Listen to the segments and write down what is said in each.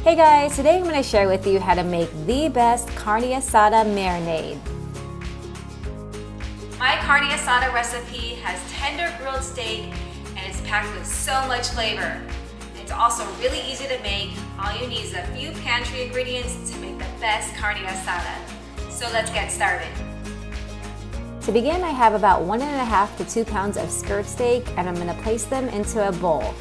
Hey guys, today I'm going to share with you how to make the best carne asada marinade. My carne asada recipe has tender grilled steak and is packed with so much flavor. It's also really easy to make. All you need is a few pantry ingredients to make the best carne asada. So let's get started. To begin, I have about 1.5 to 2 pounds of skirt steak and I'm going to place them into a bowl.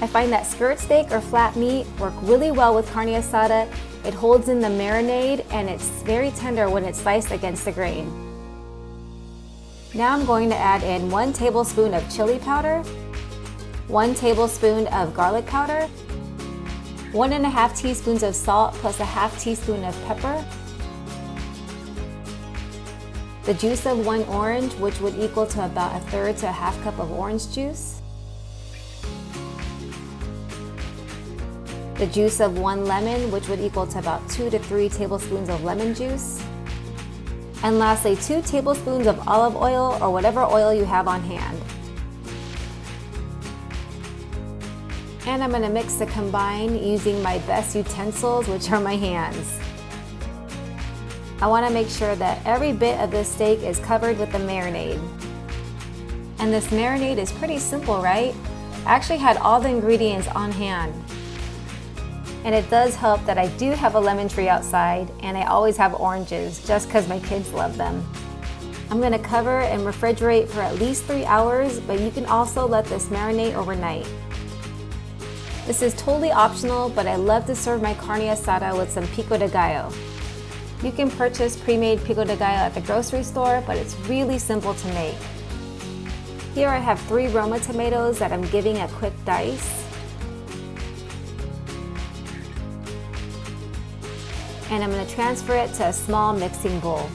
I find that skirt steak or flat meat work really well with carne asada. It holds in the marinade and it's very tender when it's sliced against the grain. Now I'm going to add in 1 tablespoon of chili powder, 1 tablespoon of garlic powder, 1.5 teaspoons of salt plus a half teaspoon of pepper, the juice of 1 orange, which would equal to about 1/3 to a 1/2 cup of orange juice, the juice of 1 lemon, which would equal to about 2 to 3 tablespoons of lemon juice, and lastly 2 tablespoons of olive oil or whatever oil you have on hand. And I'm going to mix the combine using my best utensils, which are my hands. I want to make sure that every bit of this steak is covered with the marinade. And this marinade is pretty simple, right? I actually had all the ingredients on hand. And it does help that I do have a lemon tree outside and I always have oranges just because my kids love them. I'm going to cover and refrigerate for at least 3 hours, but you can also let this marinate overnight. This is totally optional, but I love to serve my carne asada with some pico de gallo. You can purchase pre-made pico de gallo at the grocery store, but it's really simple to make. Here I have 3 Roma tomatoes that I'm giving a quick dice. And I'm going to transfer it to a small mixing bowl.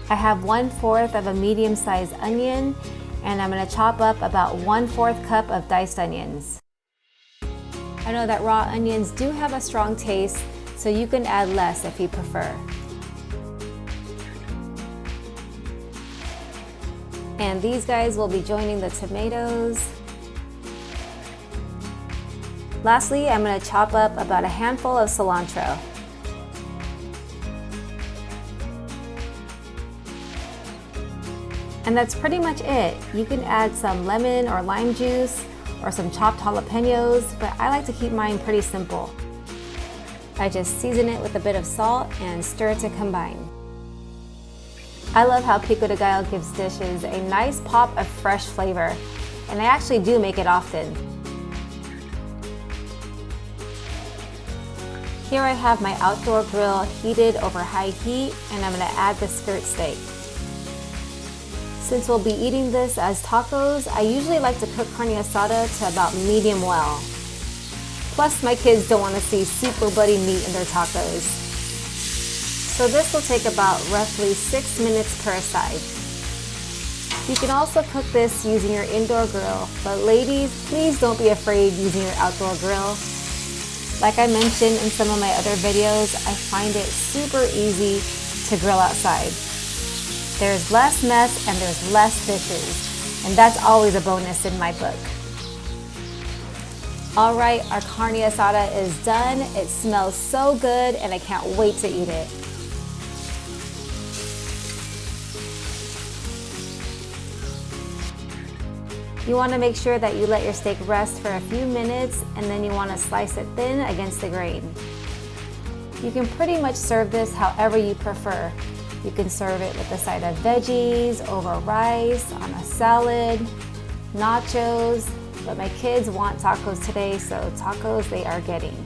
I have 1/4 of a medium-sized onion and I'm going to chop up about 1/4 cup of diced onions. I know that raw onions do have a strong taste, so you can add less if you prefer. And these guys will be joining the tomatoes. Lastly, I'm going to chop up about a handful of cilantro. And that's pretty much it. You can add some lemon or lime juice or some chopped jalapenos, but I like to keep mine pretty simple. I just season it with a bit of salt and stir it to combine. I love how pico de gallo gives dishes a nice pop of fresh flavor, and I actually do make it often. Here I have my outdoor grill heated over high heat, and I'm going to add the skirt steak. Since we'll be eating this as tacos, I usually like to cook carne asada to about medium well. Plus my kids don't want to see super bloody meat in their tacos. So this will take about roughly 6 minutes per side. You can also cook this using your indoor grill, but ladies, please don't be afraid using your outdoor grill. Like I mentioned in some of my other videos, I find it super easy to grill outside. There's less mess and there's less dishes, and that's always a bonus in my book. All right, our carne asada is done. It smells so good and I can't wait to eat it. You want to make sure that you let your steak rest for a few minutes and then you want to slice it thin against the grain. You can pretty much serve this however you prefer. You can serve it with a side of veggies, over rice, on a salad, nachos, but my kids want tacos today, so tacos they are getting.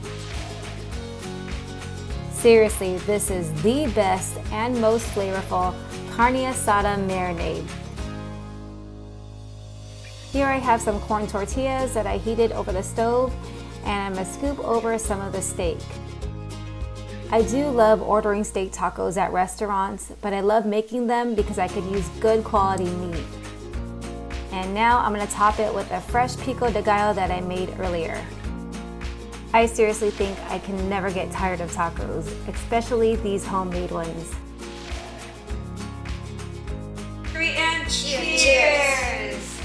Seriously, this is the best and most flavorful carne asada marinade. Here I have some corn tortillas that I heated over the stove, and I'm going to scoop over some of the steak. I do love ordering steak tacos at restaurants, but I love making them because I could use good quality meat. And now I'm going to top it with a fresh pico de gallo that I made earlier. I seriously think I can never get tired of tacos, especially these homemade ones. Cheers!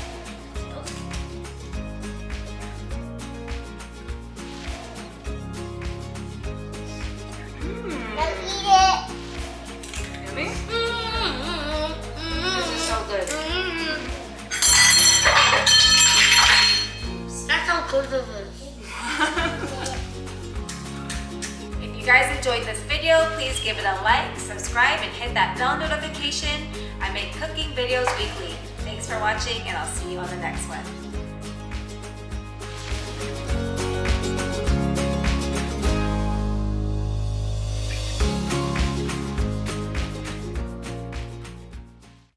Yummy? This is so good. That's how good it is. If you guys enjoyed this video, please give it a like, subscribe, and hit that bell notification. I make cooking videos weekly. Thanks for watching, and I'll see you on the next one.